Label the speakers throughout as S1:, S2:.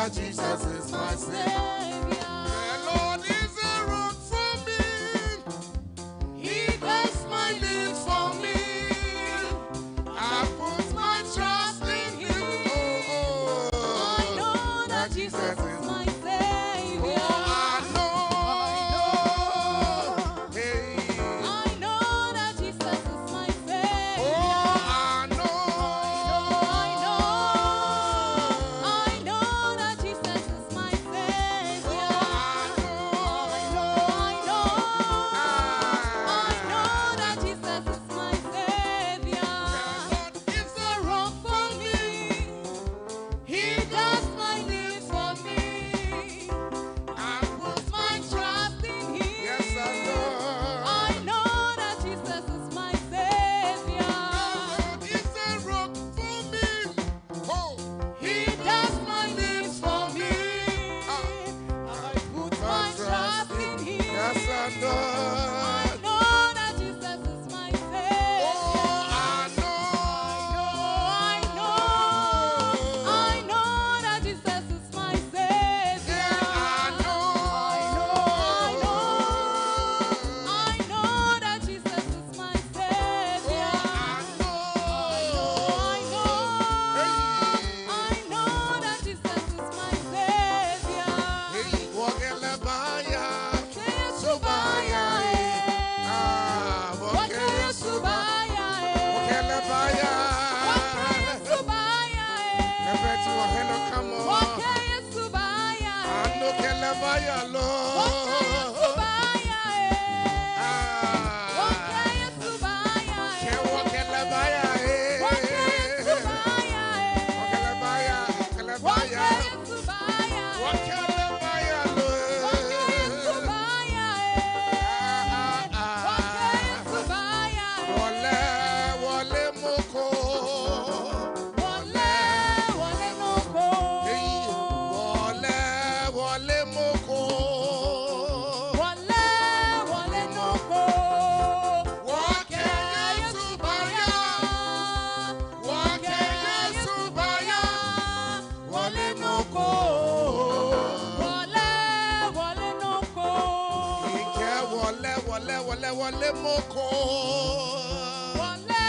S1: that Jesus is my Savior. The Lord is a rock for me. He does my needs for me. I put my trust in Him. I know that Jesus is my Savior. I know that Jesus is my Savior. I know that Jesus is my Savior. It's a rock for me. He does my needs for me. I put my trust in Him. Yes, I know that Jesus is my Savior. It's a rock for me. Oh, He does my needs for me. I put my trust in Him. Yes, I know that Jesus is my Savior. I know that Jesus is my Savior. I know that Jesus is my Savior. I know that Jesus is my Savior. Wale moko, wale moko, wale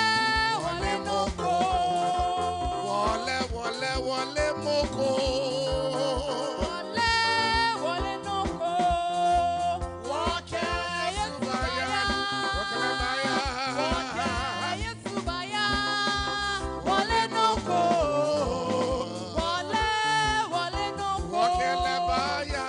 S1: moko, wale noko, wake Yesubaya, wale noko, wale noko, wake Lebaya.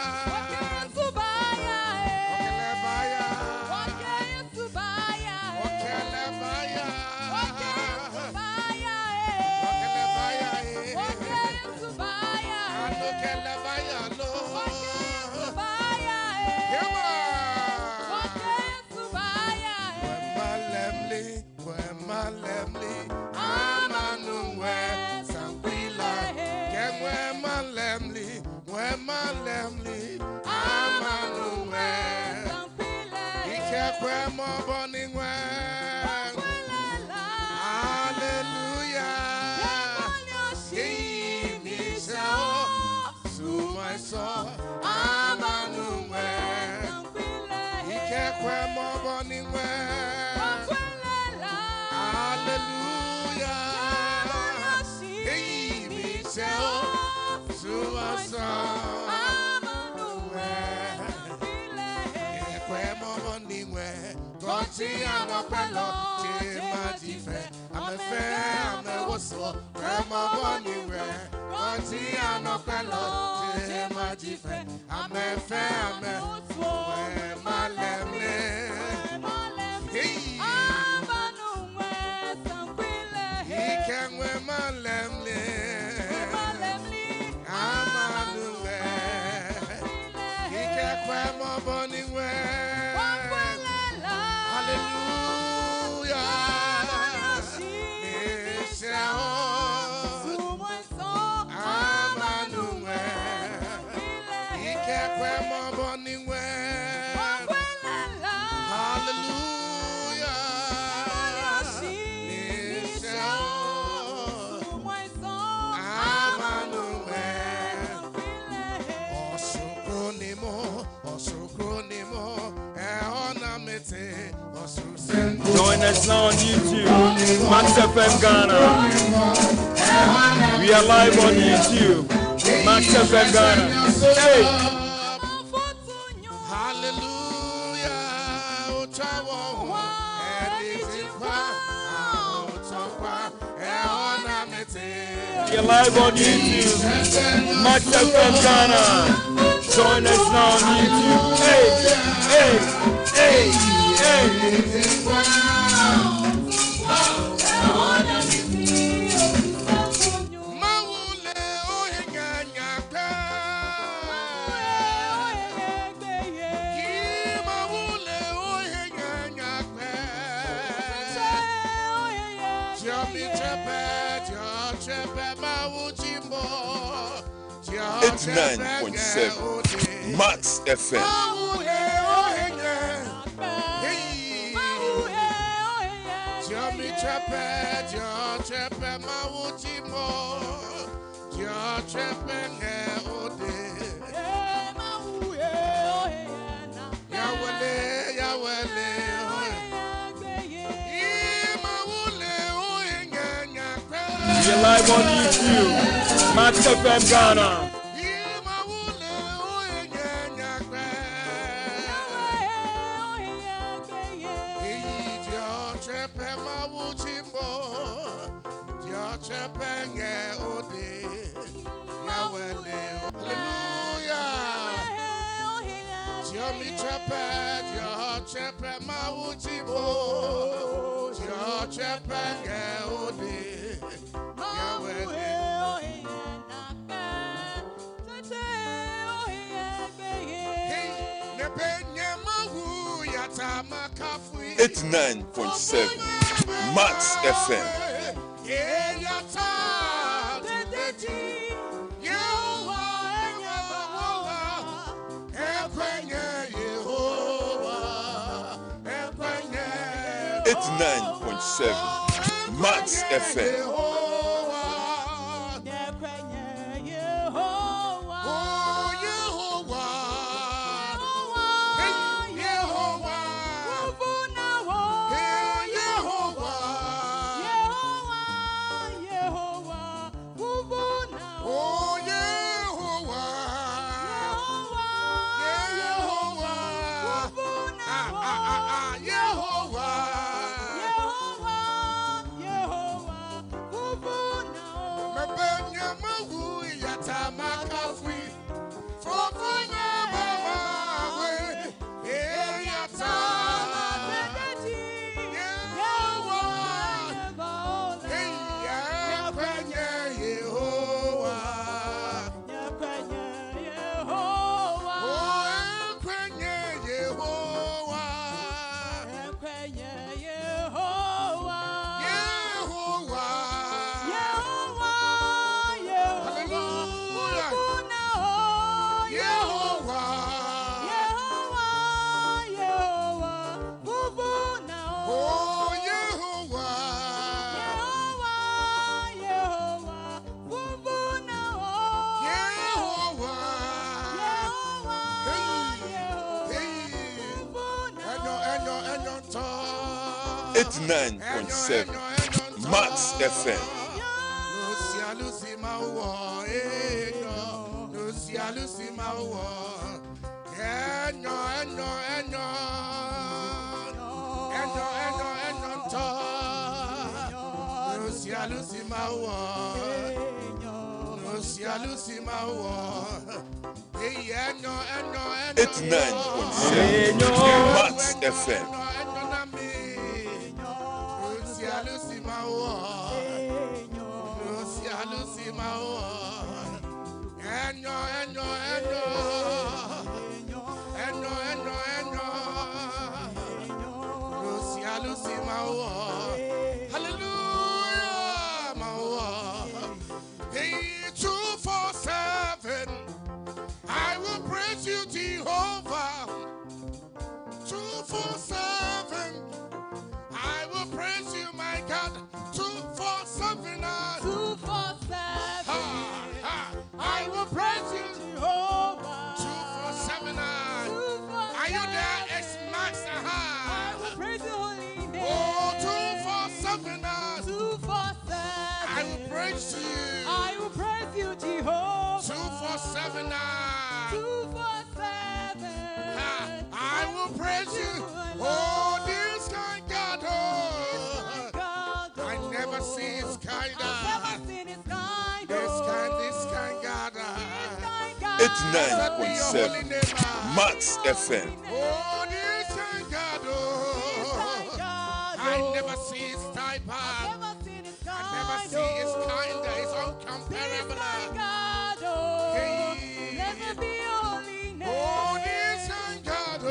S1: I'm a fellow, I'm a fair, I'm a whistle, I'm a bonny rare. I'm a fellow, I'm a fair, I'm a whistle, my lemon. He can wear my lemon. I'm a new wear. He can wear my bonny wear. Hallelujah.
S2: us now on YouTube, Max.fm Ghana. We are live on YouTube, Max.fm Ghana. Hey! We are live on YouTube, Max.fm Ghana. Join us now on YouTube. Hey, hey, hey, hey.
S3: It's 9.7 Max FM.
S2: We're live on YouTube, Max.fm Ghana.
S3: It's 9.7 Max FM. It's 9.7 Max FM. It's 9.7 Max FM. It's 9.7 Max FM.
S1: I will praise you, Jehovah. 247. I will praise you, my God. 247. 247. I will praise you, Jehovah.
S4: 247 now.
S1: 247.
S4: I will praise you. Oh, this kind God. I never see his kind. This kind God.
S3: 89.7 Max FM.
S4: Oh, this kind God. I never see his type. I never see his kind. It's uncomparable.
S1: Never be holy name.
S4: Oh, this kind God.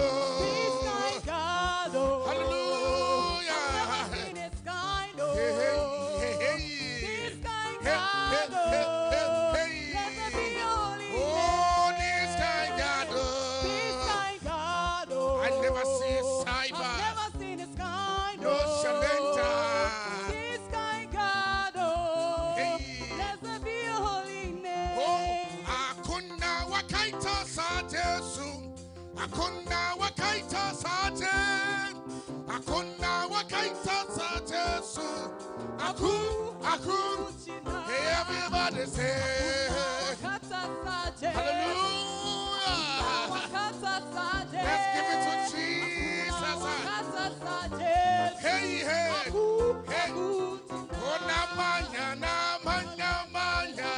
S4: Hallelujah.
S1: This kind
S4: Hey, hey, hey, hey.
S1: This kind
S4: Hey, hey, hey, hey,
S1: Never be
S4: hey.
S1: holy
S4: Oh, this kind God.
S1: This kind God.
S4: I never see his type.
S1: I've never seen this kind.
S4: No shalenta.
S1: This kind God.
S4: Hey.
S1: Blessed be your holy name.
S4: Oh, akuna wakaita satesu. Akuna wakaita sate. Akuna wakaita satesu. Aku. Hey, everybody say. Hallelujah. Let's give it to Jesus. Hey, hey. Hey. Ona manya na manya manya.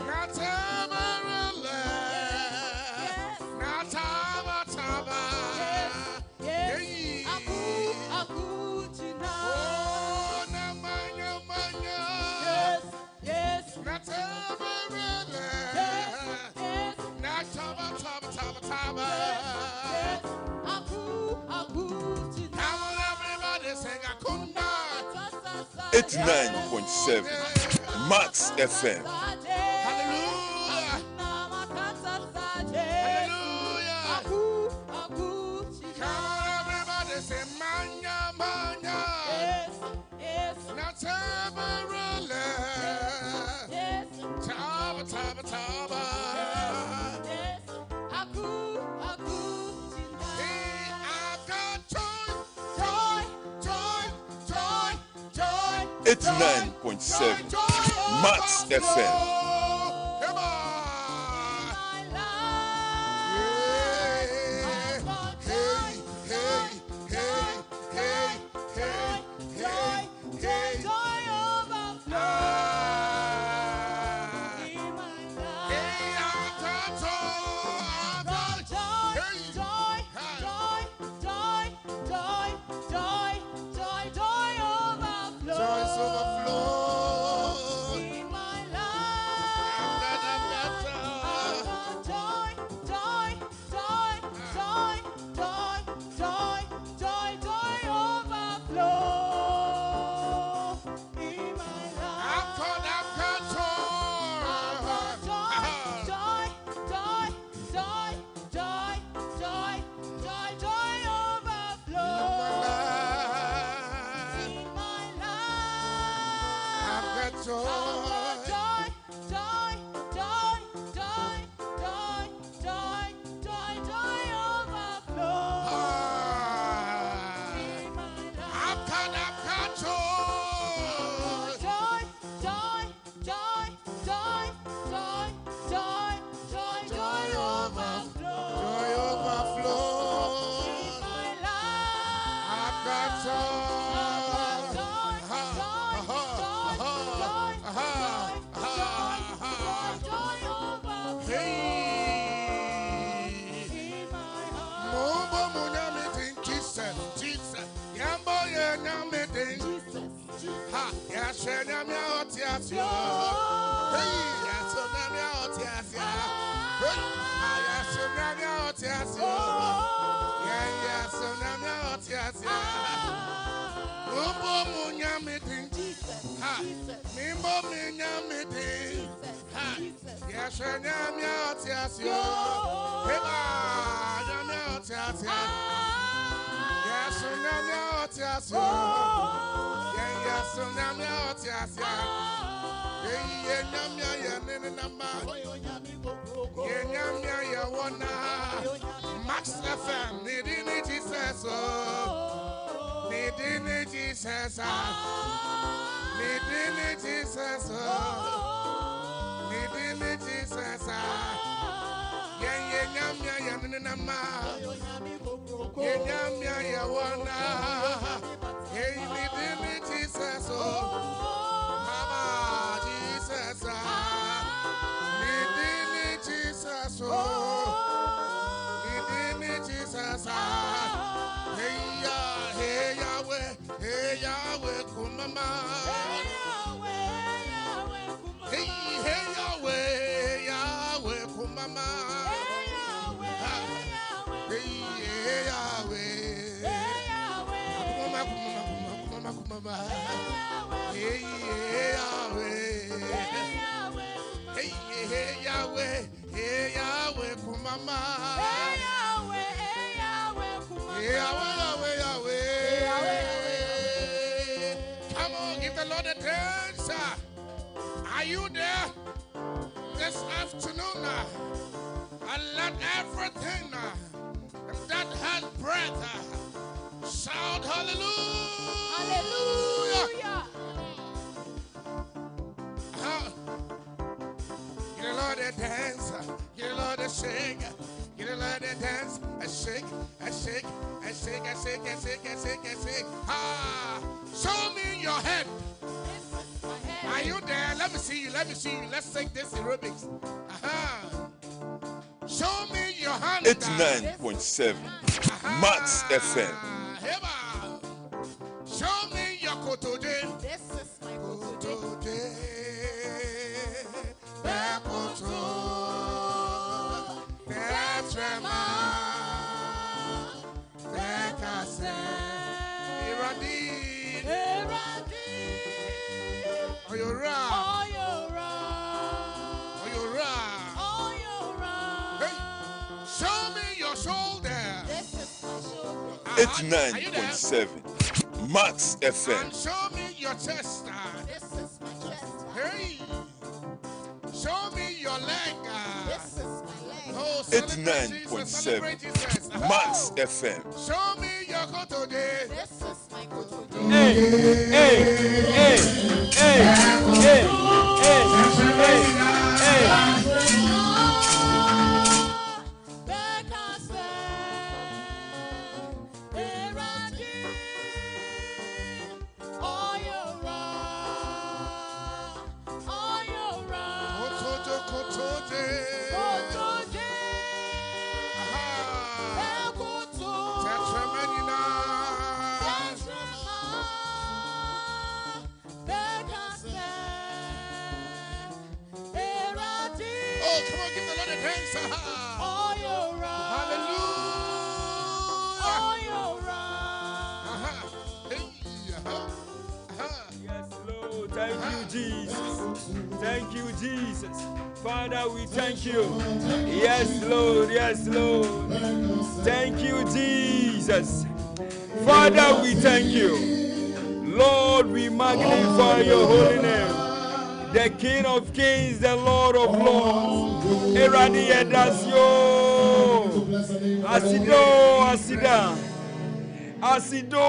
S4: Natamarele. Natabata. Hey. Oh, na manya manya. Natamarele. Natabata. Now everybody sing akunda.
S3: 89.7 Max FM.
S4: Hallelujah. Hallelujah. Come on, everybody say manya manya. Natamarele. Taba. Hey, I've got joy.
S3: 89.7 Max FM.
S4: Come on. Max9 needing Jesus, needing Jesus, needing Jesus. Come on, give the Lord a dance. Are you there this afternoon? And let everything that has breath shout hallelujah.
S1: Hallelujah.
S4: Get the Lord a dance. Get the Lord a shake. Get the Lord a dance. A shake. A shake. A shake. A shake. A shake. A shake. A shake. Ah! Show me your head. Are you there? Let me see you. Let me see you. Let's take this aerobics. Show me your hand.
S3: 89.7 Max FM.
S4: Show me your kotoje.
S1: This is my
S4: Kotoje. Koto. That's Rema. Bekase. Iradin. Oyora. Hey, show me your shoulder.
S1: This is my shoulder.
S3: 89.7 Max FM.
S4: And show me your chest.
S1: This is my chest.
S4: Hey, show me your leg.
S1: This is my leg.
S4: Oh, celebrate Jesus,
S3: 89.7
S4: celebrate Jesus.
S3: Max FM.
S4: Show me your koto day.
S1: This is my koto.
S2: Hey, hey, hey, hey, hey, hey, hey, hey.
S4: Oh, come on, give the Lord a dance. Hallelujah.
S2: Yes, Lord. Thank you, Jesus. Thank you, Jesus. Father, we thank you. Yes, Lord. Yes, Lord. Thank you, Jesus. Father, we thank you. Lord, we magnify your holy name. The King of Kings, the Lord of Lords. Eradi Edasio. Asido, Asida. Asido.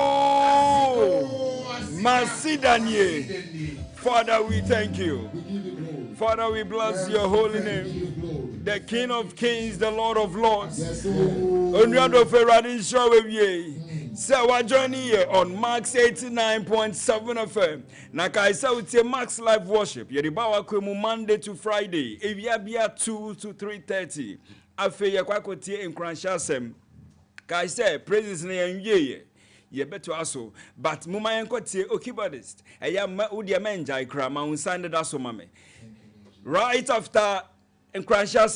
S2: Masidanye. Father, we thank you. Father, we bless your holy name. The King of Kings, the Lord of Lords. Onwado Ferrari Showe. So we're joining here on Max 89.7 FM. Nakaisa utie Max Live Worship. Yeribawa kwemu Monday to Friday. Eviabia 2 to 3:30. Afe yakwako tie enkransha Kaisa praises na yenye. Ye beto aso. But muma yenko tie okibodist. Eya udia menja ikra ma unsande daso mame. Right after enkransha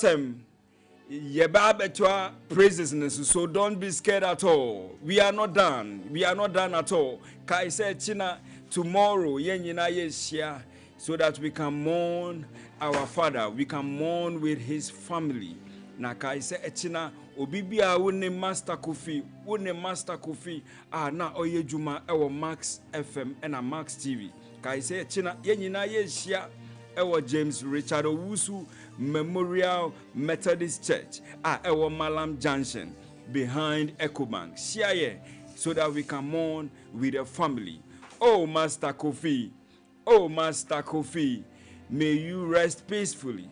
S2: Yeba betwa praises, so don't be scared at all. We are not done. We are not done at all. Kai said, China, tomorrow, yenyina yeshia, so that we can mourn our father. We can mourn with his family. Na kai said, China, obibia wune master kofi, na oye juma ewo Max FM and a Max TV. Kai said, China, yenyina yeshia, ewo James Richard Owusu Memorial Methodist Church ewo Malam Junction behind Ecobank. Share so that we can mourn with the family. Oh Master Kofi, may you rest peacefully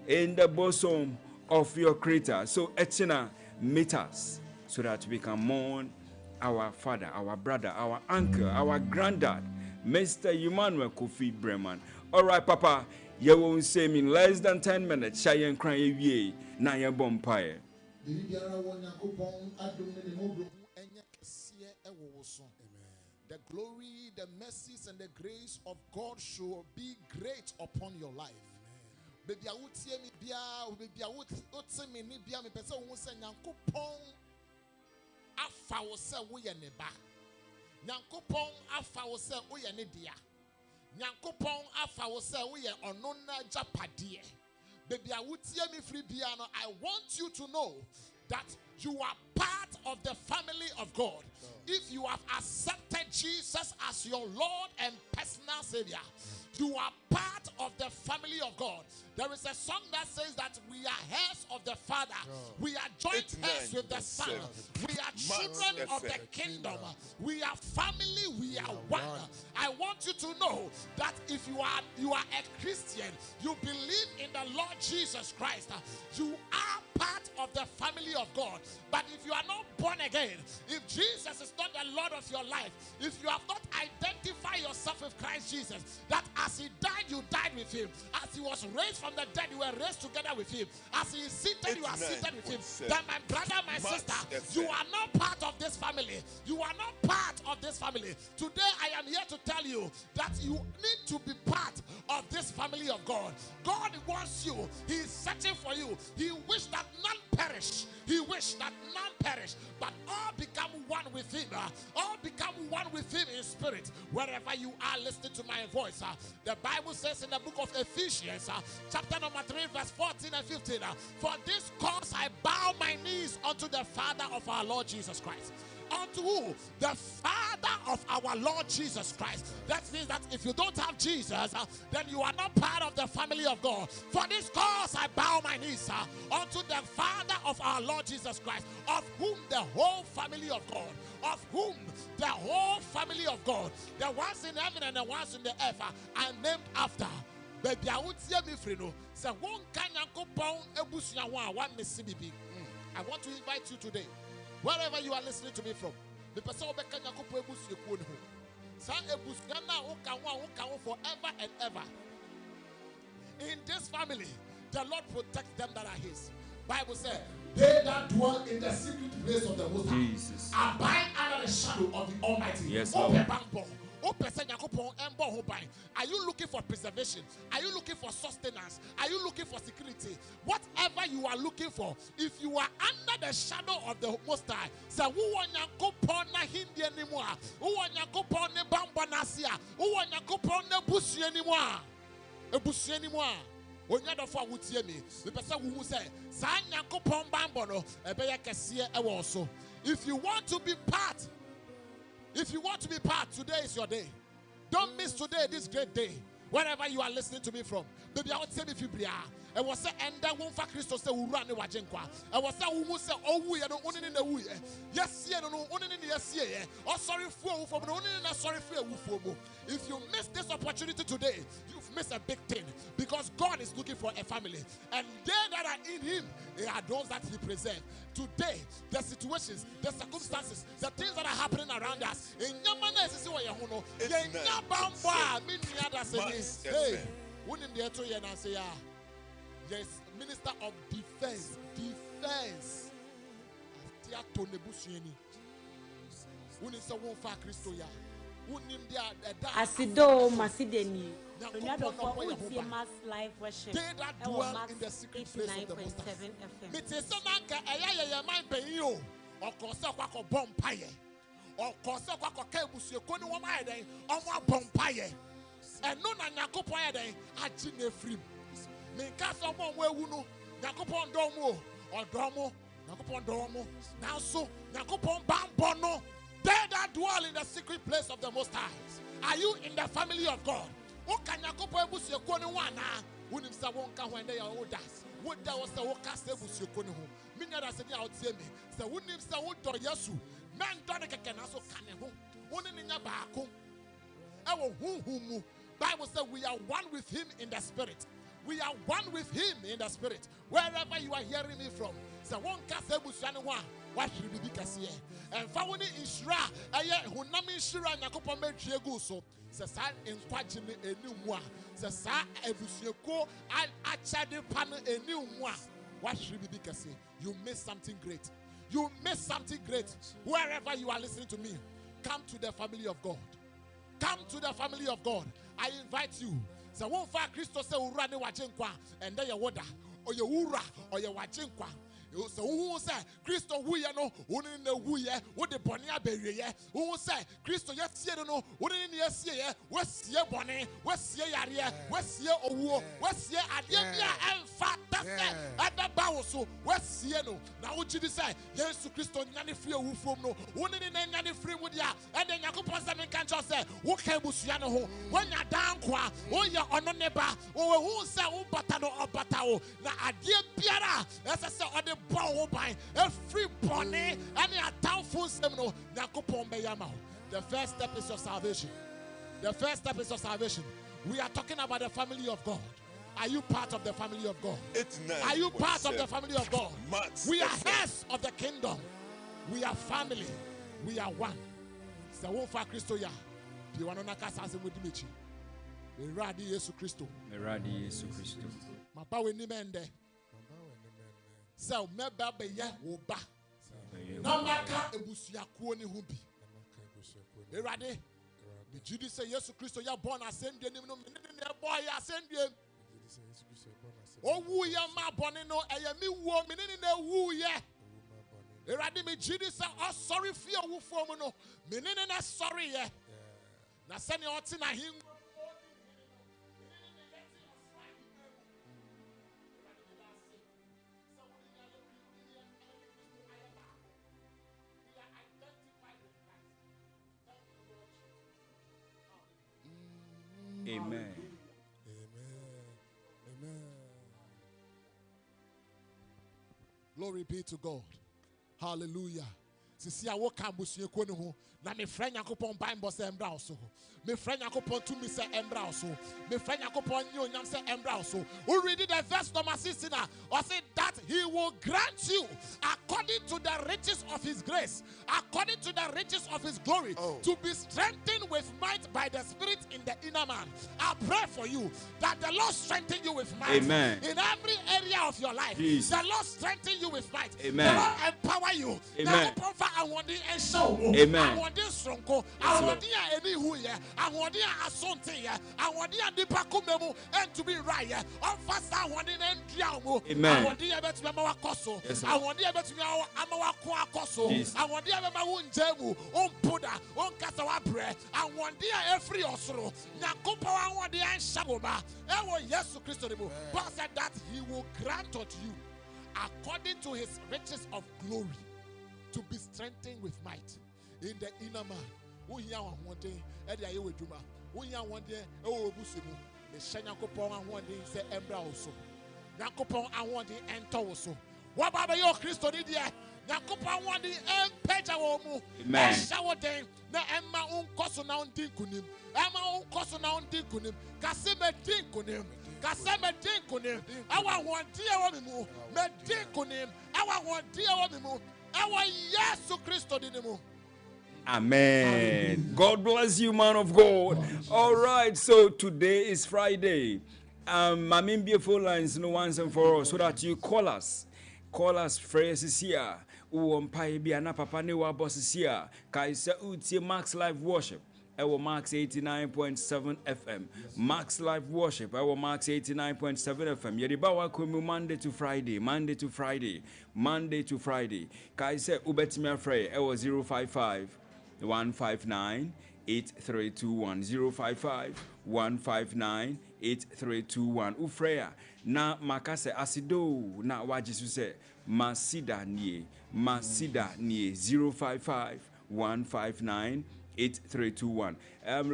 S2: in the bosom of your Creator. So Echina, meet us so that we can mourn our father, our brother, our uncle, our granddad, Mr. Emmanuel Kofi Breman. All right, Papa, you won't say me in less than 10 minutes. Shy and cry ye, na ya bompire.
S4: The glory, the mercies, and the grace of God should be great upon your life. Baby, I would see me bia, baby, I would see me bia, me person who say Nyankopon afa wo se wo ye ne ba. Nyankopon afa wo se wo ye ne dia. Nyankopon afa wo se wo ye ono na japade. Baby, I would see me free bia no. I want you to know that you are part of the family of God. If you have accepted Jesus as your Lord and personal Savior, you are part of the family of God. There is a song that says that we are heirs of the Father. We are joint heirs with the Son. We are children of the kingdom. We are family. We are one. I want you to know that if you are a Christian, you believe in the Lord Jesus Christ, you are part of the family of God. But if you are not born again, if Jesus is not the Lord of your life, if you have not identified yourself with Christ Jesus, that as he died, you died with him. As he was raised from the dead, you were raised together with him. As he is seated, you are seated with him. Then my brother, my sister, you are not part of this family. You are not part of this family. Today, I am here to tell you that you need to be part of this family of God. God wants you. He is searching for you. He wished that none perish. He wished that none perish, but all become one with him. All become one with him in spirit. Wherever you are listening to my voice, the Bible says in the book of Ephesians, chapter number 3, verse 14 and 15, for this cause I bow my knees unto the Father of our Lord Jesus Christ. Unto who? The Father of our Lord Jesus Christ. That means that if you don't have Jesus, then you are not part of the family of God. For this cause I bow my knees unto the Father of our Lord Jesus Christ, of whom the whole family of God, of whom the whole family of God, the ones in heaven and the ones in the earth, are named after. Baby, I would see me free no. Say one kanyanko pound ebusuya one mesibibi. I want to invite you today, wherever you are listening to me from, the person who kanyanko po ebusuya kuo ne ho. Sa ebusuya na uka forever and ever. In this family, the Lord protects them that are his. Bible says, they that dwell in the secret place of the Most High abide under the shadow of the Almighty.
S2: Yes, Lord.
S4: Are you looking for preservation? Are you looking for sustenance? Are you looking for security? Whatever you are looking for, if you are under the shadow of the Most High, say, who want to pon na hindi anymore? Who want to pon ne bamba nasia? Who want to pon ne bushi anymore? A bushi anymore? Onyado for wutie me. The person who say, "Sa Nyankopon bambo no ebeya kese e wo so." If you want to be part, today is your day. Don't miss today, this great day. Wherever you are listening to me from, baby, I would say if you bria. I was say enda won fa Christo say we run wa jenkwa. I was say who say owu ye no oni na wu ye. Yes ye no oni na yes ye. Oh sorry for no oni na sorry for wu for mo. If you miss this opportunity today, you've missed a big thing, because God is looking for a family, and they that are in him, they are those that he preserves. Today, the situations, the circumstances, the things that are happening around us, in Yamana is what you know. Hey, wouldn't be to you and say, yes, Minister of Defense.
S5: Asido Masideni. Mass live worship.
S4: They that dwell in the secret place of the Most High.
S5: 89.7
S4: FM. Or Kosa Kwako Bompaye. Or Kosa Kwako Kebusi, Koni Wamaden, Oma Bompaye. And no Nyakopoya day, Ajine Free. Minkasa Mo Wunu, Nakopon Domo, or Domo, Nakopon Domo. Now so, Nakopon Bambono. They that dwell in the secret place of the Most High. Are you in the family of God? What can Yakopo Busi Koni Wana? Unim Sawonka when they are older. What there was the Wokas Busi Koni. Minya said out to me. So Unim Sawuto Yasu. Man Donica can also Kaneho. Uninia Bako. Our whom Bible said we are one with him in the spirit. We are one with him in the spirit. Wherever you are hearing me from. So one Kasebusianwa. What should be Cassie? And found in Shra, who Nami Shira Nakopa Medriego so. Sasa in Quajin a new one. Sasa Ebusioko, I actually pan a new one. What should be Cassie? You missed something great. You missed something great. Wherever you are listening to me, come to the family of God. Come to the family of God. I invite you. So one for Christo say urane wajenkwa and then your water or your ura or your wajenkwa. So who say Christo who you know who in the who ye what the bonia berry who say Christo yes ye no who in yes ye what's ye bonny what's ye yaria what's ye owo what's ye adia and fat at the bow so what's ye no now what you say yes to Christo nyani free who from no who in nyani free with ya and then Yakupon Samin can just say what can busiano ho when you're down qua oh you're on a neighbor oh who say oh batano or batao na adia piara as I say on the bow by a free bonny and a town full seminal Yakupon Bayama. The first step is your salvation. The first step is your salvation. We are talking about the family of God. Are you part of the family of God? Are you part of the family of God? We are heirs of the kingdom. We are family. We are one. So one for Christo ya. You want to knock us as with Michi. We radi Yesu Christo.
S2: We radi Yesu Christo.
S4: Mapa we ni mende. So me babe ya oba. Na maka ebusia kuo ni hubi. We radi. The Judy say Yesu Christo ya born ascended him no boy ascended. Oh woo ya ma born no ayami wo me ne woo ya. Eradi me Judy say oh sorry fear woo for no. Me ne sorry ya. Na send your tina him.
S2: Amen.
S4: Amen. Amen. Glory be to God. Hallelujah. Sisi awo kambusu yeko ne ho na me friend yakopon Bible say embra also. Me friend yakopon to me say embra also. Me friend yakopon nyo nyam say embra also. Who read the verse number 16 or say that he will grant you according to the riches of his grace, according to the riches of his glory, to be strengthened with might by the Spirit in the inner man. I pray for you that the Lord strengthen you with might.
S2: Amen.
S4: In every area of your life.
S2: Jesus.
S4: The Lord strengthen you with might.
S2: Amen.
S4: The Lord empower you.
S2: Amen.
S4: Amen.
S2: Amen.
S4: I want the Pakumemo and to be right. On fast, I want in Diamo. I want the Abet Mama Coso. I want the Abet Amawa Coso. I want the Amaun Jemu, on Puda, on Casawabre. I want the every Osro. Nakopa, I want the Anshaboma. Ewo Yesu Christo. But said that he will grant unto you according to his riches of glory to be strengthened with might in the inner man. Who ya one day, Eddie Ayewe Juma. Who ya one day, oh Busimu, the Shanakopon and one day say Embra also. Nakopon and one day enter also. What about your Christo Nidia? Nakopon one day and Pejawomu.
S2: Amen.
S4: Shower day, na Emma un Kosonaun Dinkunim. Emma un Kosonaun Dinkunim. Kasime Dinkunim. Kaseme Dinkunim. Our one dear woman, Medinkunim. Our one dear woman. Our Yesu Christo dinimo.
S2: Amen. God bless you, man of God. All right, so today is Friday. My main beautiful lines, no once and for all, so that you call us. Call us, phrases here. Umpire be an papa new bosses here. Kaisa Uti Max Live Worship. Our Max 89.7 FM. Max Live Worship. Our Max 89.7 FM. Yeribawa kumu Monday to Friday. Monday to Friday. Monday to Friday. Kaisa Ubetimia Frey. Our 055 159 8321. 055 159 8321. Ufreya. Na makase asido. Na wajisu se. Masida nie. 055 159 8321.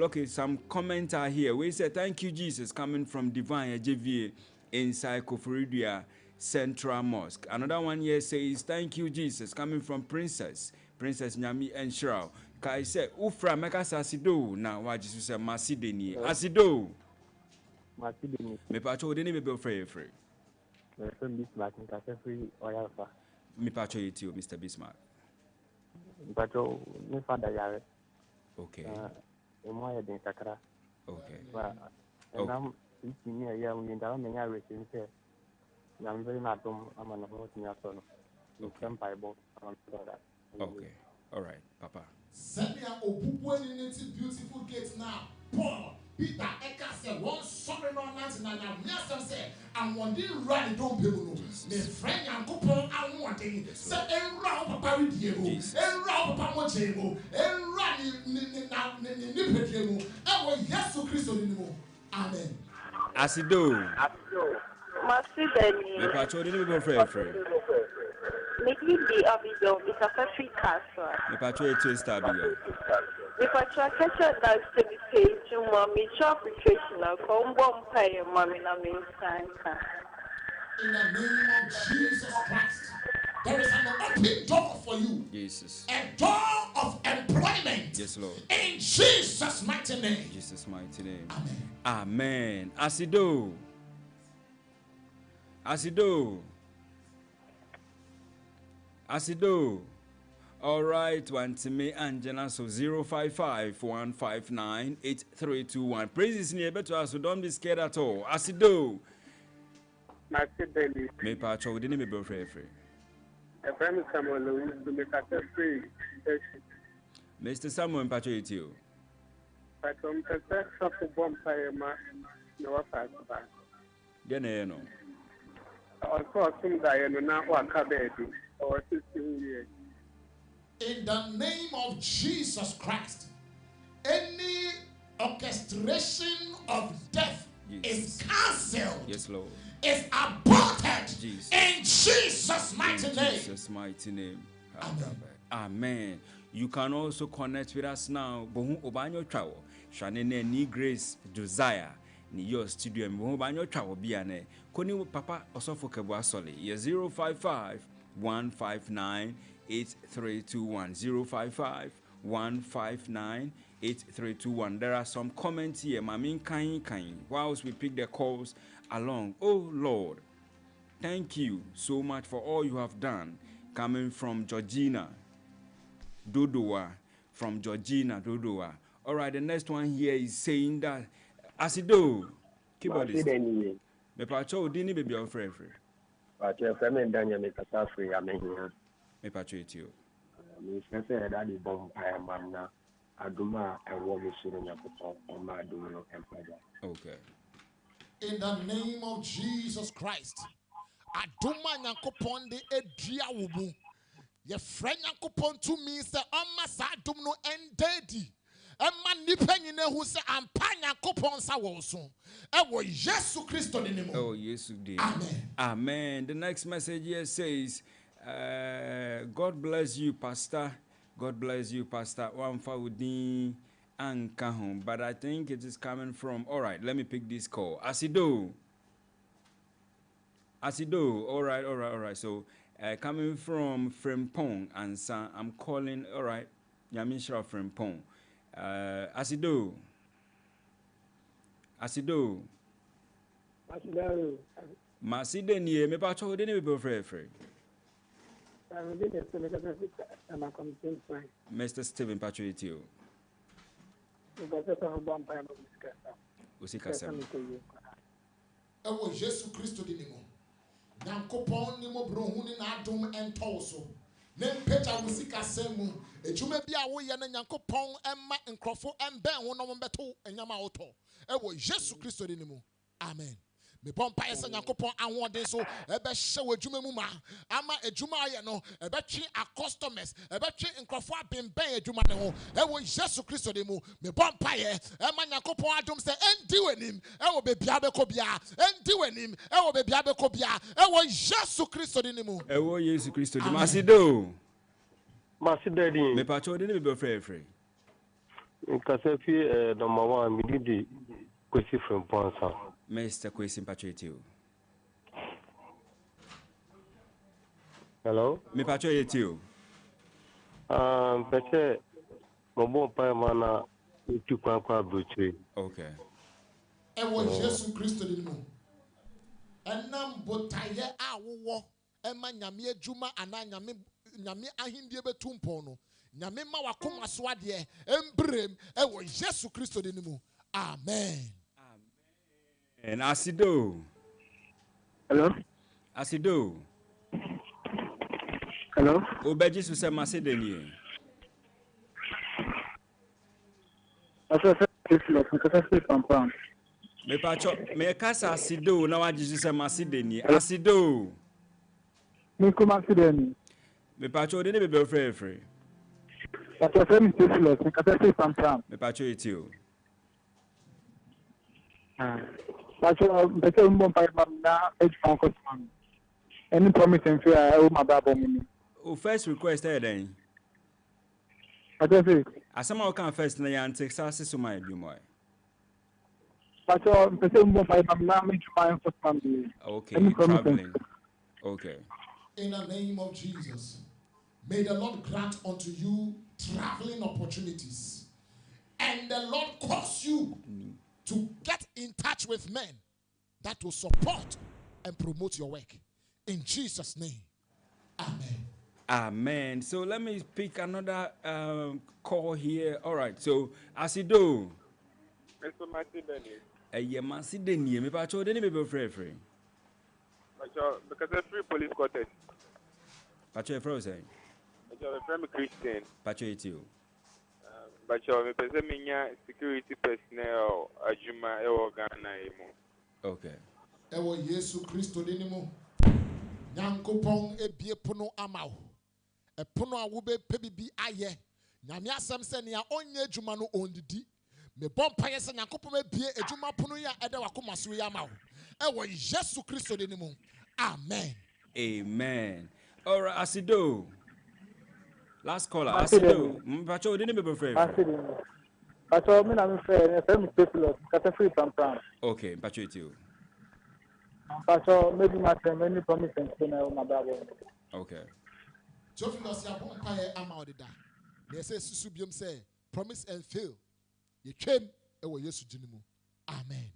S2: Okay, some comments are here. We say thank you, Jesus, coming from Divine JVA inside Koforidia Central Mosque. Another one here says thank you, Jesus, coming from Princess Nyami and Shrao. Kai say Ufra Mekas Asido. Now what Jesus say Masideni. Asido.
S6: Masideni.
S2: Me pacho deni be free.
S6: From this Latin free or alpha.
S2: Me pacho you, Mr. Bismarck.
S6: Pacho, me father yare.
S2: Okay.
S6: Moya den kakra.
S2: Okay.
S6: And I'm eating a young in the marriage in here. I'm very not I'm an emotion son.
S2: Okay.
S6: Bible.
S2: Okay. All right, Papa.
S4: Send me a beautiful gate now. Paul, Peter, Eka said, one sorry no nancy na ya miasem say, and one didn't run don't be no. Me friend and couple and one thing. Say, and round papa with you, and round papa mo jemo, and run ni pedremo. And when Yesu Christo ni mo. Amen.
S2: Asido.
S7: Masideni.
S2: Me pacho didn't go free.
S7: Maybe the Abigail is a free castle.
S2: Me pacho you twist Abigail.
S7: If I try catch that to be paid to mommy, shop nutritional, come one pay mommy, na me time.
S4: In the name of Jesus Christ, there is an open door for you.
S2: Jesus.
S4: A door of employment.
S2: Yes, Lord.
S4: In Jesus' mighty name.
S2: Jesus' mighty name.
S4: Amen.
S2: Amen. Asido. All right, one to me, Angela. So 055-159-8321. Praise is near to us, so don't be scared at all. Asido.
S6: Masideni.
S2: Me pacho didn't be free.
S6: A friend Samuel Louis to make a free.
S2: Mr. Samuel pacho it you.
S6: But from the first of the bonfire, no fast back.
S2: Then you know.
S6: Also, some Diana now walk a baby or 16 years.
S4: In the name of Jesus Christ, any orchestration of death is cancelled.
S2: Yes, Lord.
S4: Is aborted.
S2: Jesus.
S4: In Jesus' mighty name.
S2: Jesus' mighty name.
S4: Amen.
S2: Amen. You can also connect with us now. Bohu obanyo trawo. Shanene ni Grace Josiah. Ni your studio. Bohu obanyo trawo biane. Koni papa osofo kebu asole. Ye 055-159-8321. 055-159-8321. There are some comments here. Mamin kain. Whilst we pick the calls along. Oh Lord, thank you so much for all you have done. Coming from Georgina Dodowa. All right, the next one here is saying that Asido, keyboardist. Me pacho dini baby on free.
S6: Pacho friend Daniel make a free. I mean,
S2: Me pacho it you.
S6: Me say that the bonfire man na aduma and what we should not put on my doing no empire.
S2: Okay.
S4: In the name of Jesus Christ, Aduma Yankopon de Edria Wubu. Your friend Yankopon to me say, Amasa Dum no endedi. Emma Nipenine who say, Ampanya Yankopon Sawoso. Ewo Yesu Christo ni nimo.
S2: Oh, yes,
S4: Amen.
S2: Amen. The next message here says, God bless you, Pastor. God bless you, Pastor. Wamfaudin. But I think it is coming from. All right, let me pick this call. Asido. All right. So, coming from Frempong and I'm calling. All right, Yamishra Frempong. Asido. Maside niye me pa cho de ne be free. Mr. Stephen Patriotio.
S4: Ewo Yesu Christo di nimo. Yankopon nimo brohu ni na adom entoso. Ne mpeta musika semu. Ejume bia wo ye na Yankopon emma nkrofo emben ho no mbeto enyama auto. Ewo Yesu Christo di nimo. Amen. Me pompa esa Yankopon anwode so ebe hye wadwuma mu ma ama adwuma aye no ebe twe a customers ebe twe nkrofo abemben adwuma ne ho ewo Yesu Christo de mu me pompa ye ema Yankopon adom se endi wanim ewo bebia bekobia endi wanim ewo bebia bekobia ewo Yesu Christo de mu
S2: ewo Yesu Christo de Masido me pacho de be free
S6: Nkasafi number 1 me did Kwesi from Ponsa.
S2: Mr. Kwesi Patriotio.
S6: Hello?
S2: Me Patriotio.
S6: Pese Mobo Paimana to Quanqua Butchery.
S2: Okay.
S4: Ewo Yesu Christo de mu. Enam botaye awo Emma Nyame Juma and Nyame Ahindie Betumpono. Nyame ma wakoma so ade embrem ewo Yesu Kristo de nimu. Amen.
S2: And Asido.
S6: Hello?
S2: Asido.
S6: Hello?
S2: Obeji su se Macedonia. Me pacho me kasa Asido na waji su se Macedonia. Asido.
S6: Me come Macedonia.
S2: Me pacho de ne be free.
S6: But your friend is Theophilus. Me kasa Pampam.
S2: Me pacho etio.
S6: But your better umbo pa na edge focus man. Any promise and fear I owe my Bible me.
S2: O first request then.
S6: But you say
S2: Asama o kan first na yan take sase so my bi mo.
S6: but your better umbo pa na me try focus man.
S2: Okay, traveling. Okay.
S4: In the name of Jesus, may the Lord grant unto you traveling opportunities. And the Lord cause you to get in touch with men that will support and promote your work. In Jesus' name, amen.
S2: Amen. So let me pick another call here. All right. So, Asido.
S6: Mr. Macedonia.
S2: Yeah, Macedonia. Me pacho de ne be free.
S6: Because they're free police quarters.
S2: Pacho e frozen.
S6: You're a Christian.
S2: Pacho etio.
S6: But you're a security personnel, a Juma, Ghana.
S2: Okay.
S4: Ewo Yesu Kristo de nimu. Nyankopon ebie pono amao. E pono a wo be pebibi aye. Nyame asem se ne a onye adwuma no ondidi. Me bom paye se Nyankopon ebie adwuma pono ya ede wakoma so ya amao. Ewo Yesu Kristo de nimu. Amen.
S2: Amen. All right, Asido. Last caller, Asido. Pacho de ne be free.
S6: Pacho me na me free, me Theophilus, kata free Pampam.
S2: Okay, pacho etio.
S6: Pacho maybe my friend any promise and say na my Bible.
S2: Okay.
S4: Theophilus ya bom paye amao de da. Na say susu biom say promise and fail. Ye twem ewo Yesu de nimu. Amen.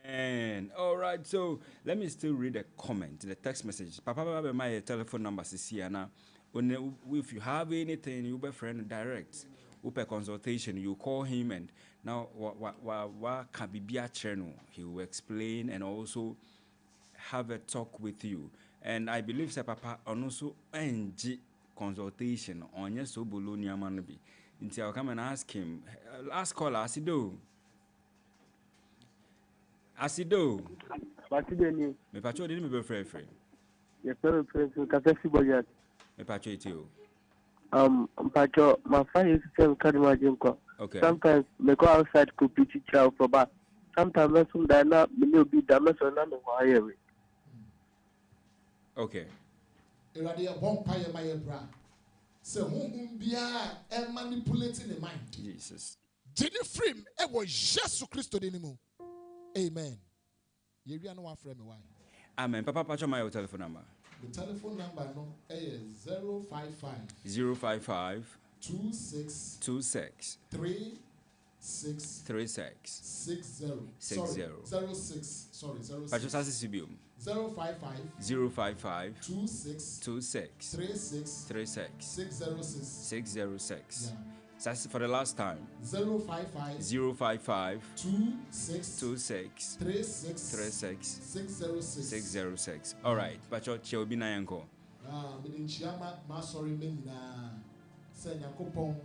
S2: And all right, so let me still read a comment, the text message. Papa, my telephone number is here now. If you have anything, you be friend direct, open consultation. You call him, and now what can be a channel? He will explain and also have a talk with you. And I believe that Papa and also NG consultation on your so Bologna manabi. Until I'll come and ask him. Last caller, Asido. Asido.
S6: Macedonia.
S2: Me pacho didn't be free.
S6: Yes, sir, kata free budget.
S2: Me pacho etio.
S6: Pacho, my friend used to tell me Kadima.
S2: Okay.
S6: Sometimes me go outside to pitch chow for back. Sometimes I some dana me no be damage on na me wire.
S2: Okay.
S4: Erade ya bom paye my bra. Se honhum bia e manipulating the mind.
S2: Jesus.
S4: Did you free me? E wo Yesu Kristo de nimu. Amen. You are no one friend me why?
S2: Amen. Papa pacho my telephone number.
S4: The telephone number no is 055
S2: 055
S4: 26
S2: 26
S4: 36
S2: 36
S4: 60
S2: 60.
S4: 06 sorry 06
S2: Pacho sasi sibium.
S4: 055
S2: 055
S4: 26
S2: 26
S4: 36
S2: 36
S4: 606
S2: 606.
S4: yeah.
S2: That's for the last time.
S4: 055
S2: 055
S4: 26
S2: 26
S4: 36
S2: 36
S4: 606
S2: 606. All right. Pacho cheobi na yanko.
S4: me nchiama ma sorry me nyina se Nyankopon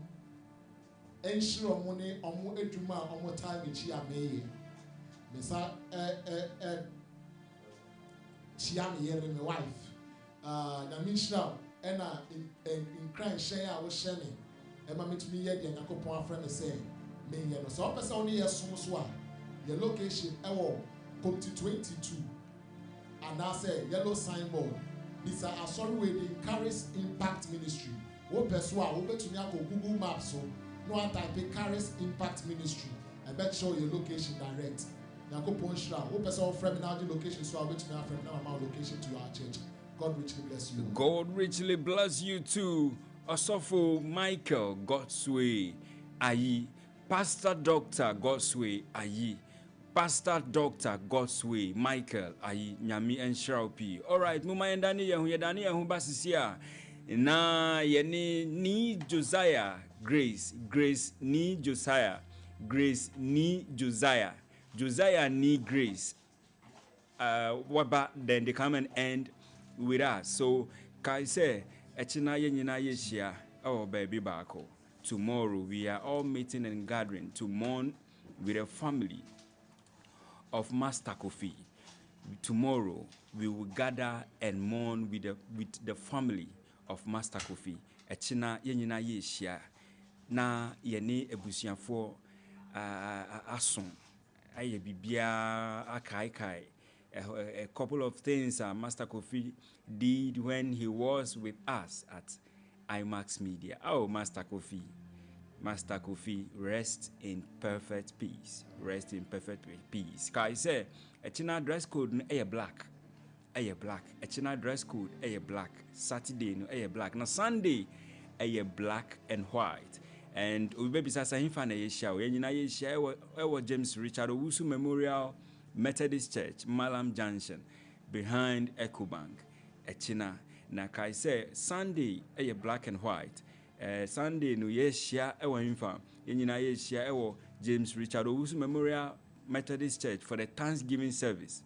S4: enhire omo ne omo adwuma omo time chi ameye me sa chia me yere me wife na me nhira ena in crime share a wo share me ema metumi ye de Nyankopon afra me say me ye no so person oni yesom so a your location ewo Committee 22 and I say yellow signboard. This are sorry way the Caris Impact Ministry. What person are over to me Google Maps so no one type Caris Impact Ministry. I bet show your location direct. Nyankopon shira. What person from now the location so I bet me from now my location to our church. God richly bless you.
S2: God richly bless you too. Osofo Michael Godsway Ayi. Pastor Dr. Godsway Ayi. Pastor Dr. Godsway Michael ayi nyami enshraopi. All right, muma yendani yehu basisia. Na yeni ni Josiah Grace ni Josiah Grace ni Josiah ni Grace. Then they come and end with us. So kai say echina yenyina yeshia oh baby bako. Tomorrow we are all meeting and gathering to mourn with a family of Master Kofi. Tomorrow we will gather and mourn with the family of Master Kofi. Echina yenyina yeshia na yeni ebusiafo ason aye bibia akai. A couple of things Master Kofi did when he was with us at IMAX Media. Oh, Master Kofi, rest in perfect peace. Rest in perfect peace. Kai say, a China dress code no black. Black. A China dress code black. Saturday no black. Now Sunday black and white. And we baby sasa himfa na yesha. Yenyina yesha ewo James Richard Owusu Memorial Methodist Church, Malam Junction, behind EcoBank, Echina. Na kai say Sunday black and white. Sunday no yeshia ewo himfa. Yenyina yeshia ewo James Richard Owusu Memorial Methodist Church for the Thanksgiving service.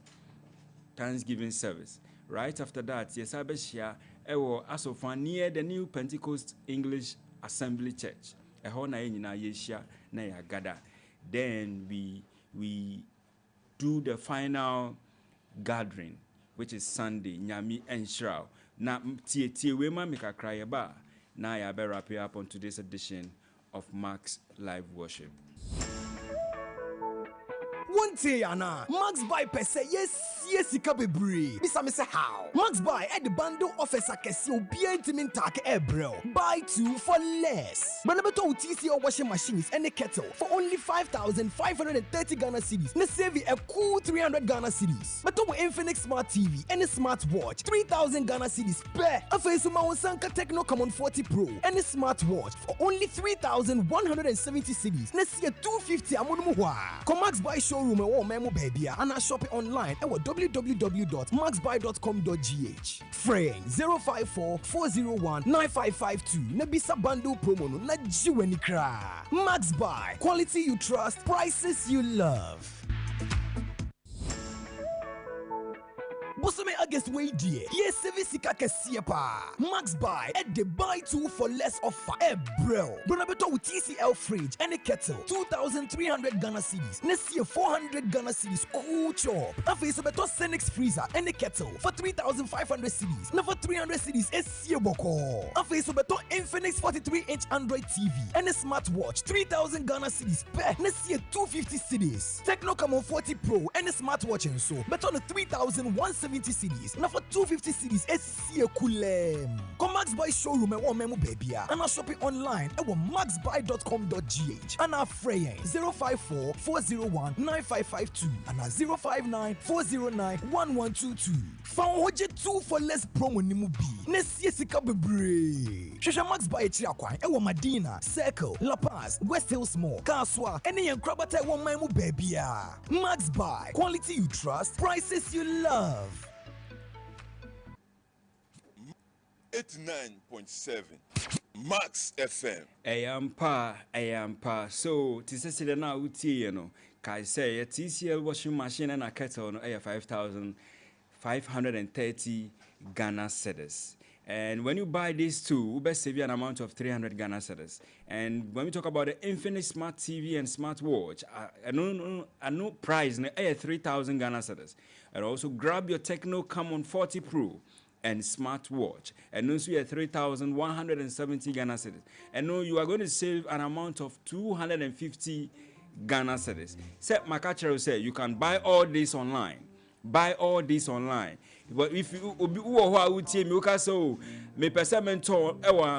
S2: Right after that, yesabeshia ewo asofan near the New Pentecost English Assembly Church. Ehona yenyina yeshia na yagada. Then we do the final gathering, which is Sunday, Nyami Enshraw. Na tie wema mika krayeba. Na ya be wrap up on today's edition of Max Live Worship.
S8: One day, Anna, Max buy per se, yes, bebre. Bisa me say how? Max buy at the bundle officer kesi obi intimate take bro. Buy 2 for less. Banabeto TCL washing machines and a kettle for only 5,530 Ghana cedis. Na save you a cool 300 Ghana cedis. But to Infinix Smart TV and a smartwatch 3,000 Ghana cedis per. Afesuma Sanka Techno Common 40 Pro and a smartwatch for only 3,170 cedis. Na see a 250 amunumuwa. Come Max buy showroom memo baby and I shop it online at www.maxbuy.com.gh. Frame 054 401 9552. Nebisa bundle promo no na jiweni kra. Max Buy, quality you trust, prices you love. Bosome August way dear. Yes, service pa. Max Buy at the buy 2 for less offer. Bro. Bonabeto with TCL fridge and a kettle. 2,300 Ghana cedis. Next year 400 Ghana cedis. Cool chop. Afi so beto Senix freezer and a kettle for 3,500 cedis. Now for 300 cedis SC boko. Afi so beto Infinix 43-inch Android TV and a smartwatch 3,000 Ghana cedis. Per next year 250 cedis. Techno Camon 40 Pro and a smartwatch and so beto on 3,170 cedis. Now for 250 cedis, SC Kulem. Come Max Buy showroom and one memo baby. And I'll shop it online at maxbuy.com.gh. And our fraying 054 401 9552 and 059 409 1122. Found Hoje 2 for less promo nimubi. Next year sika bebre. Shasha Max Buy Chiakwa, Ewa Madina, Circle, La Paz, West Hills Mall, Kaswa, any and Krabata one memo baby. Max Buy, quality you trust, prices you love.
S3: 89.7 Max FM.
S2: I am pa. So, tisesile na uti no. Kai say a TCL washing machine and a kettle no 5,530 Ghana cedis. And when you buy these two, you best save you an amount of 300 Ghana cedis. And when we talk about the Infinix Smart TV and smartwatch, I know price no 3,000 Ghana cedis. And also grab your Techno Camon 40 Pro and smartwatch, and also you 3,170 Ghana cedis. And no, you are going to save an amount of 250 Ghana cedis. Set Makachero say you can buy all this online. But if you me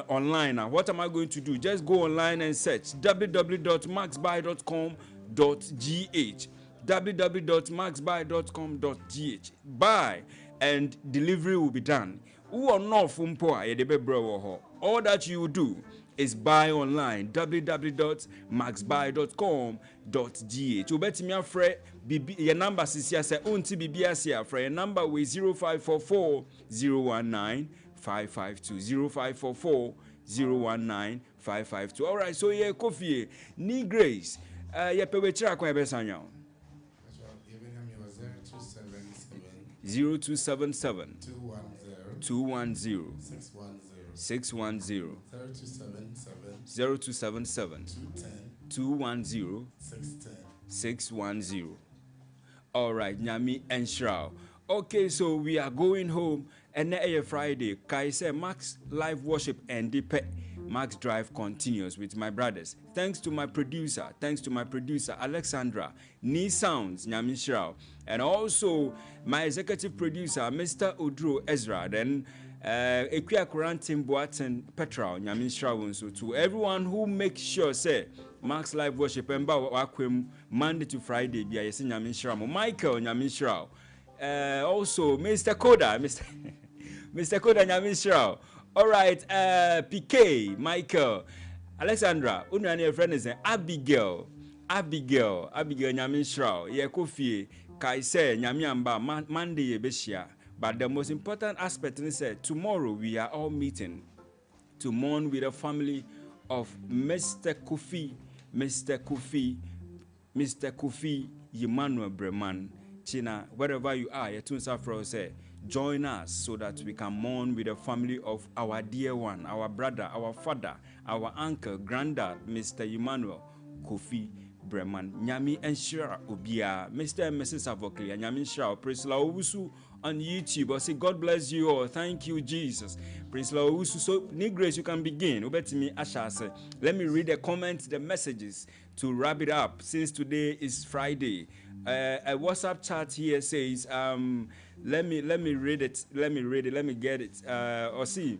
S2: online now, what am I going to do? Just go online and search www.maxbuy.com.gh. www.maxbuy.com.gh. Buy and delivery will be done. All that you do is buy online, www.maxbuy.com.gh. Ubetimi afre your number sisi say unti bibi asi afre your number we 0544 019 552 0544 019 552. All right, so yeah, Kofi ni Grace. Yeah, pewe chira kwa besanya. 0277 210 610 0277 210 610. All right, Nyami and Shroud. Okay, so we are going home and now Friday. Kai say Max live worship and the Max Drive continues with my brothers. Thanks to my producer, Alexandra, Ni Sounds, Nyami Shroud, and also my executive producer, Mr. Udro Ezra, then Equia Kurantin Boaten Petrol, Nyami Shroud. So to everyone who makes sure, say, Max live worship and Wakwim Monday to Friday, be a Nyami Shroud, Michael Nyami Shroud, also Mr. Koda, Mr. Koda Nyami Shroud. All right, PK, Michael, Alexandra, your friend is Abigail Nyamin Shroud, ye Kofi, Kai say Nyamiamba, Monday Beshia. But the most important aspect is that tomorrow we are all meeting to mourn with the family of Mr. Kofi Emmanuel Breman. China, wherever you are, say, join us so that we can mourn with the family of our dear one, our brother, our father, our uncle, granddad, Mr. Emmanuel Kofi Breman. Nyami and Shira Ubia, Mr. and Mrs. Avokli, Nyami Shira, Prince Lausu on YouTube. I say, God bless you all. Thank you, Jesus. Prince Lausu. So, Negrace, you can begin. Ubetimi Asha say, let me read the comments, the messages to wrap it up since today is Friday. A WhatsApp chat here says, let me read it. Let me get it. Or see.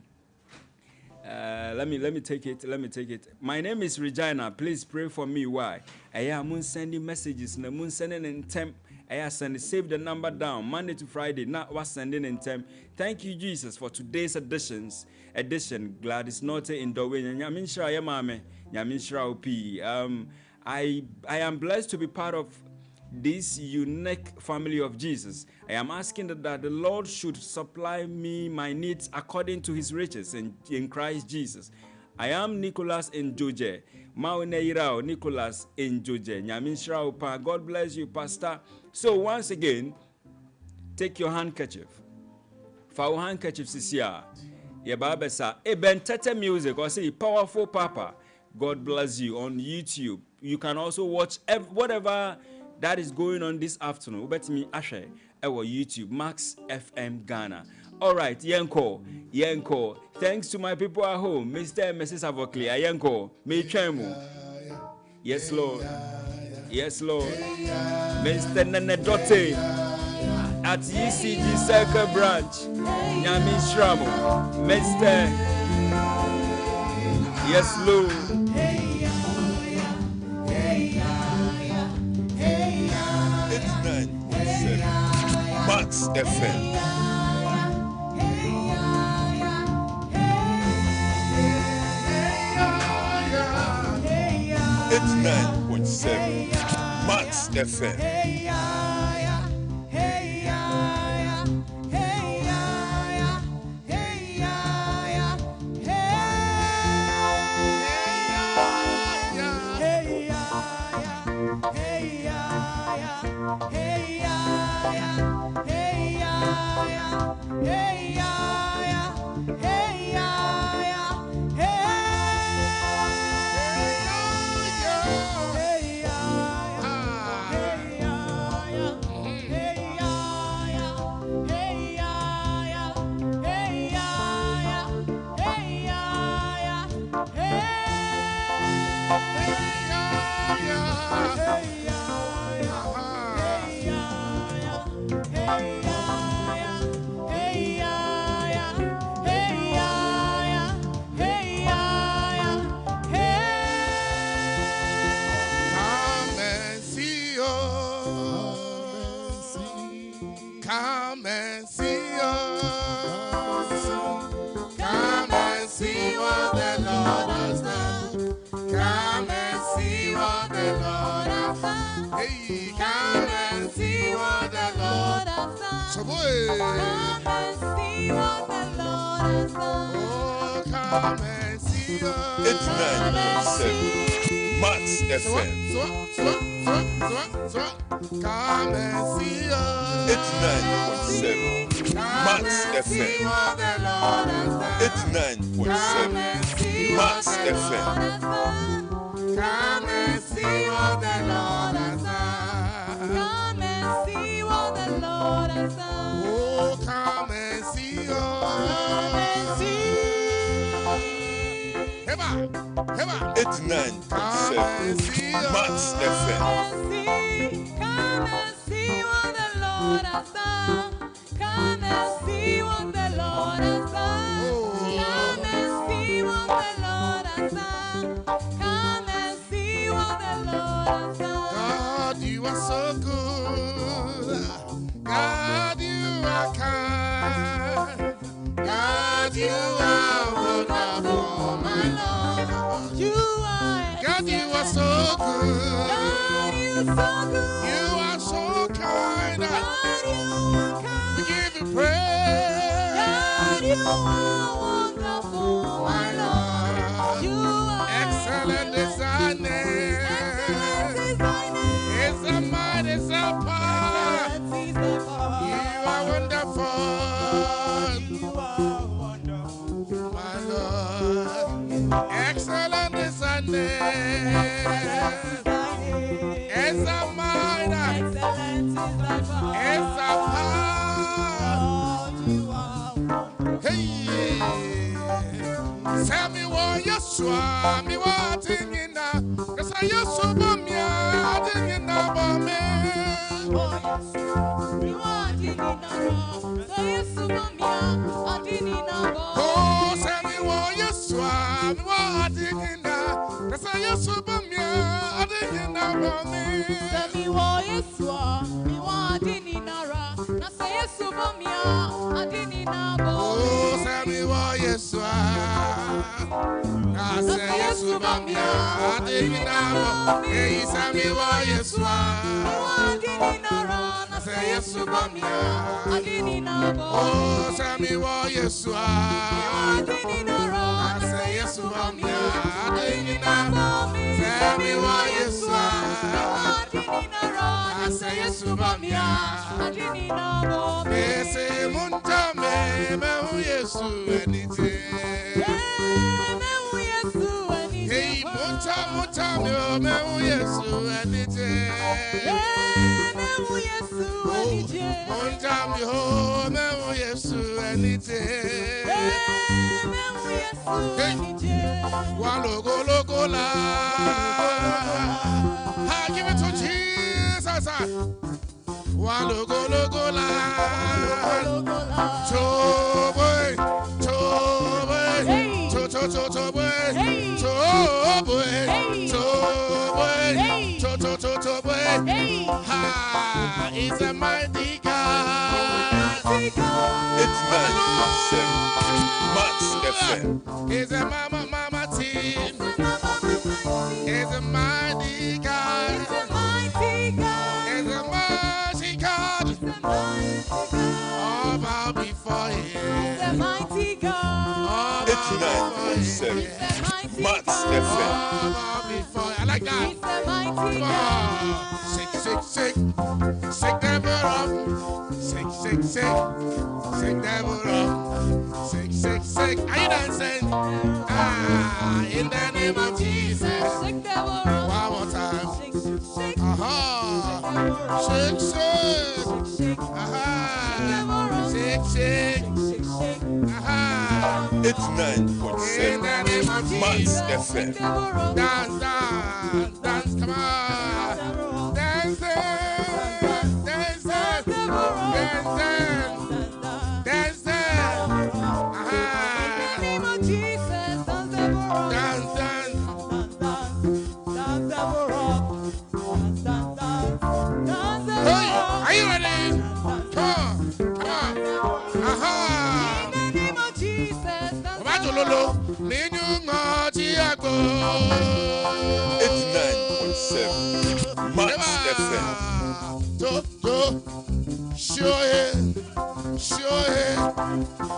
S2: Let me take it. My name is Regina. Please pray for me. Why? I am sending messages. I'm sending in temp. I save the number down Monday to Friday. Not was sending in temp. Thank you, Jesus, for today's edition. Gladys Note in Dowe. Nyamin Shra Yamame. Nyamin Shra OP. I am blessed to be part of this unique family of Jesus. I am asking that the Lord should supply me my needs according to his riches in Christ Jesus. I am Nicholas in Joje. Mauneirao Nicholas in Joje. Nyamin Shraupa. God bless you, Pastor. So once again, take your handkerchief. For our handkerchief sisia. Yebabesa. Eben Tete Music or say Powerful Papa. God bless you on YouTube. You can also watch whatever that is going on this afternoon. Ubetimi Ashe, our YouTube, Max FM Ghana. All right, Yenko. Thanks to my people at home, Mr. and Mrs. Avokli, Yenko, Mechemu. Yes, Lord. Mr. Nenedote at ECG Circle Branch, Nyami Shramo. Mr. Yes, Lord.
S3: 89.7 Max FM. It's 9.7 Max FM.
S4: Come and see us. Come and see what the Lord has done. Come and see what the Lord has done. Hey, come and see what the Lord has done. So boy, come and see what the Lord has done. Oh, come and see.
S3: It's 9.7 Max FM.
S4: Come and see us.
S3: It's 9.7 Max FM. It's 9.7 Max FM.
S4: Come and see what the Lord has done.
S1: Come and see what the Lord has done.
S4: Oh, come and see us.
S1: Come and see.
S3: It's 9.7 Max FM.
S1: Come and see what the Lord has done. Come and see what the Lord has done. Come and see what the Lord has done. Come and see what the Lord has done.
S4: God, you are so good. God, you are kind. God, you are wonderful, my Lord.
S1: You are
S4: God, you are so good.
S1: God, you are so good.
S4: You are so kind.
S1: God, you are kind.
S4: We give you praise.
S1: God, you are wonderful, my Lord. You are
S4: Excellent is thy name.
S1: excellent is thy name.
S4: It's a might, it's a power.
S1: Excellent is thy power.
S4: You are wonderful.
S1: You are wonderful,
S4: My Lord, excellent is thy name. It's a might,
S1: excellent is thy power.
S4: it's a power.
S1: Lord, you are wonderful.
S4: Hey, tell me what you saw, me what in na, 'cause I used to be me, I didn't know about me.
S1: Oh yes, you are dinero. So you subamia, adinina.
S4: Oh, tell me what you saw, me what in na, 'cause I used to be me, I didn't know about me.
S1: Tell me what you saw, me what dinina. Na say you subamia, adinina.
S4: Oh, tell me what you saw. I say yes, Subamia, I didn't know. Hey, tell me what you saw. I say yes, Subamia. Oh, tell me what you saw. I say yes, Subamia. I didn't know. Tell me what you saw. I say yes, Subamia. Me say munta me yesu anything. Hey, munta me yesu anything. Munta me yesu anything. Hey, logo la. I give it to Jesus. Logo la. Choboy, choboy, choboy, ha, it's a mighty God.
S3: It's 9.7 Max FM.
S4: It's a mama team. It's a mighty God. It's a mighty God. All bow before him.
S3: It's 9.7 Max FM.
S4: I like that. Come on. Shake, shake, shake. Shake that butt up. Shake, shake, shake. Shake that butt up. Shake, shake, shake. Are you dancing? Ah, in the name of Jesus. One more time. Shake, shake. Shake, shake.
S3: It's 9.7 Max FM.
S4: Dance, dance, dance, come on. Dance, dance, dance, dance, dance, dance, dance. Dance, dance. Hey, are you ready? Come on, come on. Aha. Lolo.
S3: 89.7 Max FM.
S4: Sure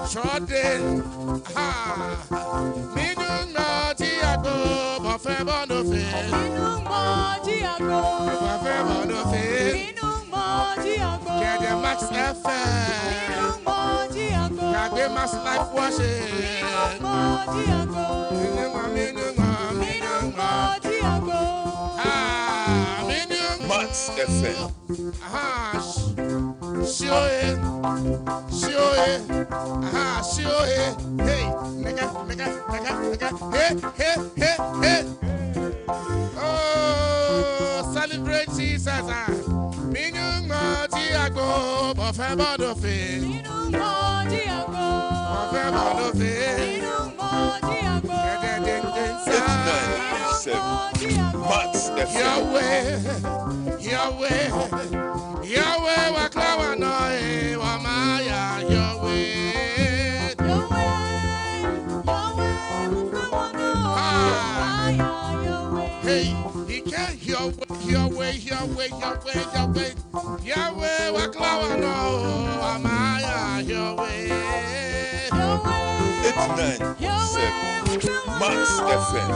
S4: Shorten. Ha. Minung Diago, Buffet Bonofe.
S1: Minung Diago.
S4: Buffet Bonofe.
S1: Minung Diago.
S4: Get the Max FM.
S1: Minung Diago.
S4: Get the Max Life Worship.
S1: Minung Diago.
S4: Minung
S1: Diago.
S4: Ah, Minung
S3: Max FM.
S4: Ah, sure it. Aha, sure it. Hey, nigga. Hey. Oh, celebrate Jesus. Minung Diago, Buffet Bonofe.
S1: Minung Diago.
S4: Buffet Bonofe.
S1: Minung Diago.
S3: 89.7 Max FM.
S4: Yahweh, Waklawa Noe, Wamaya, Yahweh. Hey, he can't Yahweh, Waklawa Noe, Wamaya, Yahweh.
S3: 89.7 Max FM.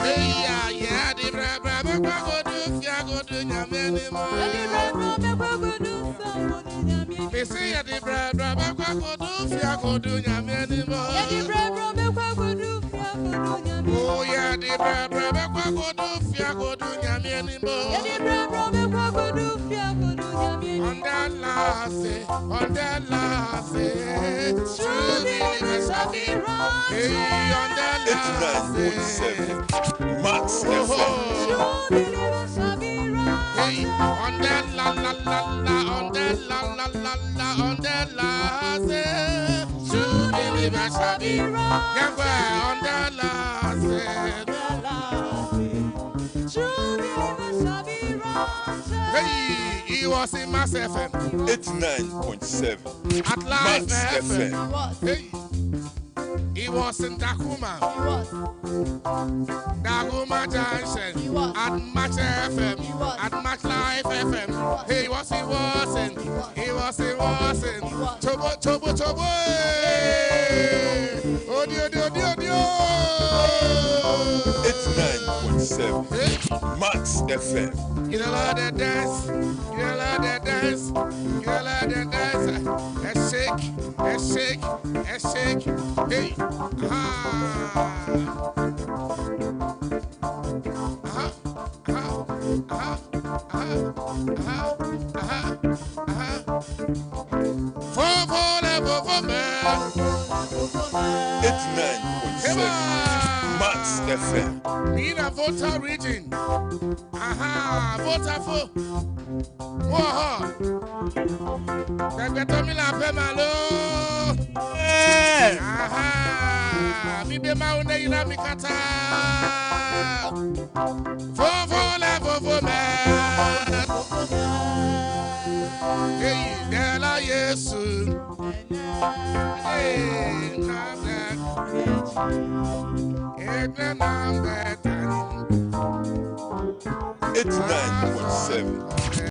S4: Hey, yeah, the brother, go do, Nyameni mo. They say the brother, go do, Nyameni mo. Oh, yeah, the brother, go do, Nyameni mo. On that last day, true believers shall be right. Hey, on that last day,
S3: 89.7 Max FM.
S4: Hey, on that la, on that last day, true believers shall be right. Yeah, well, on that last day, hey, he was in Max FM.
S3: 89.7
S4: At Live
S3: Max
S4: FM.
S3: FM.
S4: Hey, he was in Dakuma. Dakuma Junction. At Max FM. At Max Live FM. He was in. Chobo. Oh, Dio.
S3: 89.7
S4: Hey.
S3: Max FM.
S4: You know how to dance. And shake. Hey. For man.
S3: 89.7 Max FM.
S4: In a Volta region. Volta for. Whoa. Betomila Pemalo. Mi be maune ina mikata. For man. Hey, Dela Yesu. Hey, I'm that.
S3: 89.7